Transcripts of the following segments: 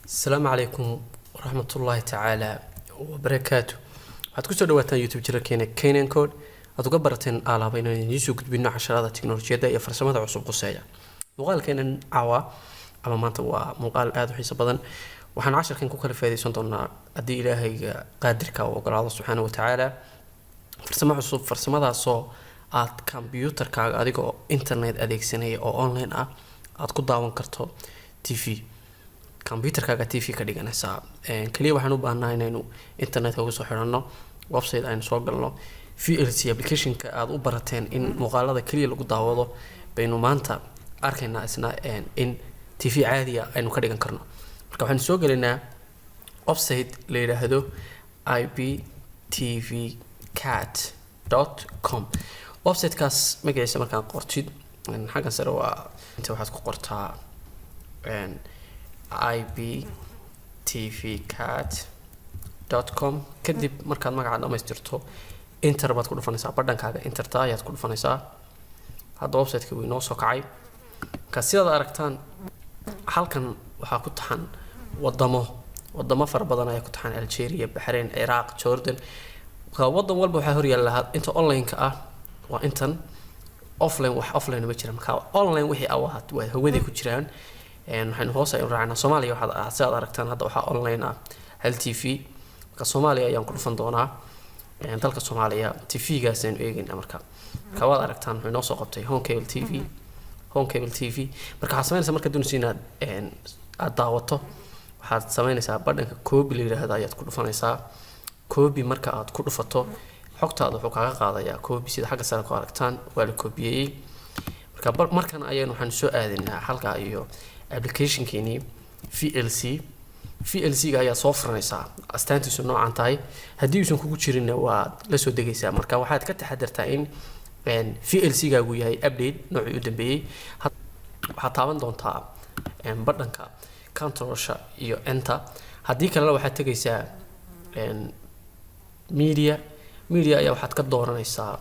السلام عليكم ورحمة الله تعالى وبركاته. waxaad kusoo dhawaataan youtube channelkeena Kenyan Code aad uga barateen alaabeyna inaan soo gudbino casharada tiknoolajiyada iyo farsamada cusub quseeya. Muuqaalkeenan caawa ama maanta waa muuqaal aad u xiiso badan. waxaan casharkan ku kala faa'iideysan doonaa haddii Ilaahayga qaadirka uu ogolaado subxaanahu wa ta'ala farsamo cusub farsamadaasoo aad computerkaaga adigoo internet adeegsanaya oo online ah aad ku daawan karto TV computerkaaga TV ka dhiganaysa kaliya waxaan u baahanahay inaynu internetka ugu soo xirano website aynu soo galno VLC application-ka aad u barateen in muuqaalada kaliya lagu daawado baynu maanta arkaynaa isna in TV caadi ah aynu ka dhigan karno. marka waxaan soo galaynaa website la yiraahdo ibtvcat.com website-kaas magaciisa markaan qortid xaggan sare waa inta waxaad ku qortaa ibtvcat.com kadib markaad magaca dhamaystirto enter baad ku dhufanaysaa badhankaaga enterta ayaad ku dhufanaysaa. hadda website-ka wuu inoo soo kacay ka sidaad aragtaan halkan waxaa ku taxan wadamo fara badan ayaa ku taxan Algeria, Bahrain, Iraq, Jordan. wadan walba waxaa hor yaalla inta online-ka ah waa intan offline ma jiraan. marka online wixii awaad waa hawada ku jiraan waxaan hoos ay u raacnaa Soomaaliya waxaad sidaad aragtaan hadda waxaa online ah hal TV. marka Soomaaliya ayaan ku dhufan doonaa dalka Soomaaliya TV-gaas aynu eegayna. marka waad aragtaan wuxuu inoo soo qabtay home cable TV. marka waxaad samaynaysaa marka doonaysa inaad aad daawato waxaad samaynaysaa badhanka copy la yiraahdo ayaad ku dhufanaysaa. copy marka aad ku dhufato xogtaada wuxuu kaaga qaadayaa copy sida xagga sare ku aragtaan waa la copyay. marka markan ayaan waxaan soo aadaynaa halka iyo application-keeni VLC-ga ayaa soo furanaysaa astaantiisu noocan tahay. haddii uusan kugu jirin waa la soo degaysaa. marka waxaad ka taxadartaa in VLC-gaagu yahay update noocii u dambeeyay. waxaad taaban doontaa badhanka control-sha iyo enter. haddii kalena waxaad tegaysaa media ayaa waxaad ka dooranaysaa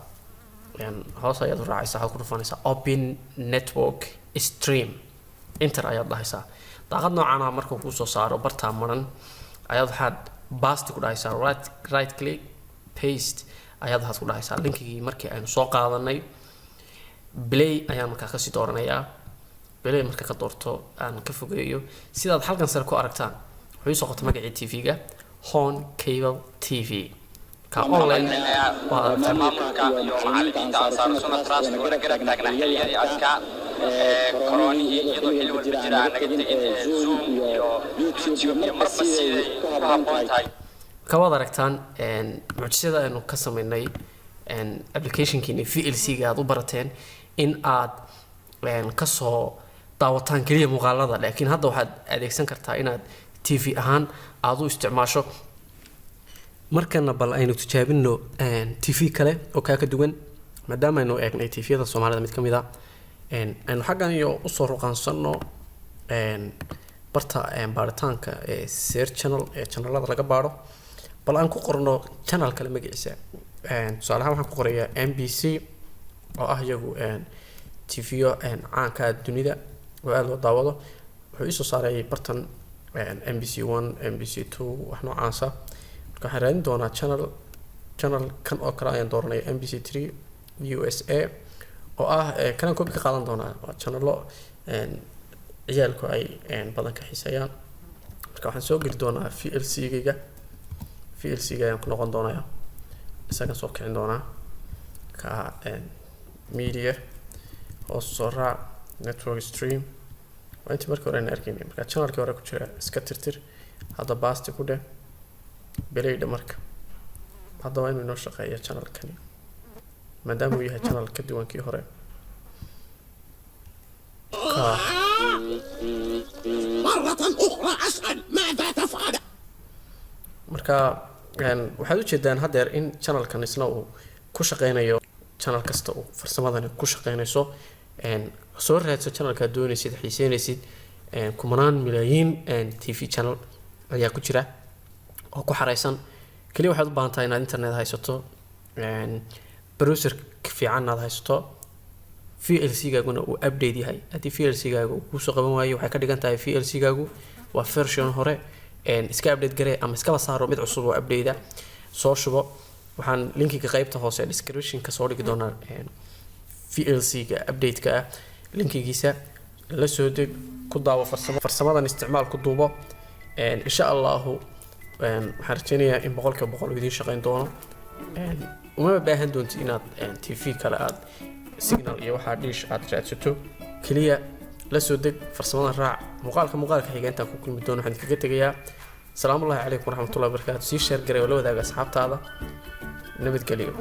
hoos ayaad u raacaysaa waxaad ku dhufanaysaa open network stream enter ayaad dhahaysaa. daaqad noocan ah markuu kuu soo saaro bartaa maran ayaad waxaad paste ku dhahaysaa right click paste ayaad waxaad ku dhahaysaa linkigii markii aynu soo qaadanay play ayaan markaa kasii dooranayaa. play marka ka doorto aan ka fogeeyo sidaad halkan sare ku aragtaan wuxuu soo qotay magacii TV-ga home cable TV ka online waa maamulka iyo macallimiinta ansaar sunna trust oo garab taagna xilliga adka corona iyadoo xilli walba jira naga tegin Zoom iyo YouTube iyo marba siday ku habboon tahay. ka wada aragtaan mucjisada aynu ka sameynay application-kiina VLC-ga aad u barateen in aad ka soo daawataan kaliya muuqaalada laakiin hadda waxaad adeegsan kartaa inaad TV ahaan aad u isticmaasho. markana bal aynu tijaabino TV kale oo ka duwan maadaama aynu eegnay TV-yada Soomaalida mid kamid ah aynu xaggan iyo u soo ruqaansano barta baaritaanka search channel channelada laga baaro. bal aan ku qorno channel kale magaciisa tusaale ahaan waxaan ku qorayaa MBC oo ah iyagu TV-yo caanka dunida oo aad loo daawado. wuxuu isoo saaray bartan MBC1 MBC2 wax noocaas ah. marka waxaan raadin doonaa channel kan oo kale ayaan dooranaya MBC3 USA oo ah kan copy ka qaadan doonaa waa channelo ciyaalku ay badan ka xiiseeyaan. marka waxaan soo geli doonaa VLC-ga ayaan ku noqon doonaa isaga soo kicin doonaa ka media oo soo raac network stream waa intii markii hore aan arkaynay. marka channelkii hore ku jira iska tirtir hadda paste ku dheh belayda. marka hadda waa inuu inoo shaqeeya channelkani maadaama uu yahay channel ka duwan kii hore. marka waxaad ujeedaan haddeer in channelkan isna uu ku shaqeynayo channel kasta uu farsamadani ku shaqeynayso. soo raadso channelka doonaysid xiiseynaysid kumanaan milyan TV channel ayaa ku jira oo ku xareysan. kaliya waxaad u baahan tahay inaad internet haysato browser fiican aad haysato VLC-gaaguna uu update yahay. haddii VLC-gaagu uu soo qaban waayo waxay ka dhigan tahay VLC-gaagu waa version hore iska update garee ama iskaba saaro mid cusub oo update soo shubo waxaan linkiga qaybta hoose description ka soo dhigi doonaa VLC ga update ka linkigiisa la soo deg ku daawo farsamadan isticmaal ku duubo insha Allah waxaan rajaynayaa in 100% idin shaqeyn doono uma baahan doonto inaad TV kale aad signal iyo waxa dish aad raadsato kaliya la soo deg farsamadan raac muuqaalka xiga inta ku kulmi doono waxaan kaga tagayaa salaamu alaykum warahmatullahi wabarakatuh si share gareeyo la wadaaga asxaabtaada nabadgelyo